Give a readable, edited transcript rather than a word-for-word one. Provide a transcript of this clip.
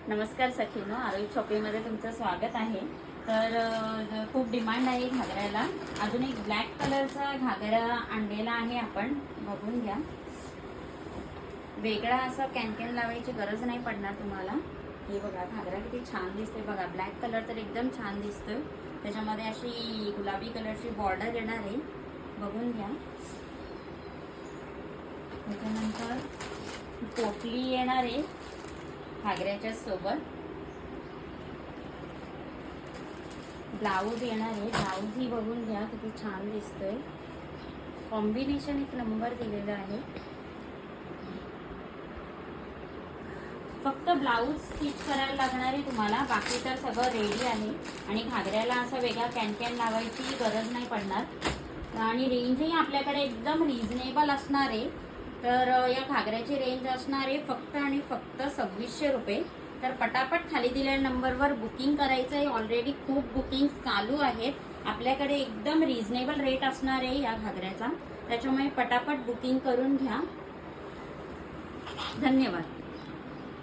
नमस्कार सखीनो, आरोही शॉपिंगमध्ये तुमचं स्वागत आहे। तर खूप डिमांड आहे घागऱ्याला। अजून एक ब्लॅक कलरचा घागरा आणलेला आहे, आपण बघून घ्या। वेगळा असं कॅन लावायची गरज नाही पडणार तुम्हाला। हे बघा घागरा किती छान दिसतोय बघा। ब्लॅक कलर तर एकदम छान दिसतोय, त्याच्यामध्ये अशी गुलाबी कलरची बॉर्डर येणार आहे, बघून घ्या। त्याच्यानंतर पोटली येणार आहे घागऱ्याच्या सोबत, ब्लाऊज येणार आहे। ब्लाऊज ही बघून घ्या किती छान दिसतोय, कॉम्बिनेशन एक नंबर दिलेलं आहे। फक्त ब्लाऊज स्टिच करायला लागणार आहे तुम्हाला, बाकी तर सगळं रेडी आहे। आणि घागऱ्याला असं वेगळा कॅन लावायची गरज नाही पडणार। आणि रेंजही आपल्याकडे एकदम रिझनेबल असणार आहे। तर या घागऱ्याची रेंज असणार आहे फक्त आणि फक्त 2600 रुपये। तर पटापट खाली दिलेल्या नंबरवर बुकिंग करायचं आहे। ऑलरेडी खूप बुकिंग चालू आहेत आपल्याकडे, एकदम रिझनेबल रेट असणार आहे या घागऱ्याचा, त्याच्यामुळे पटापट बुकिंग करून घ्या। धन्यवाद।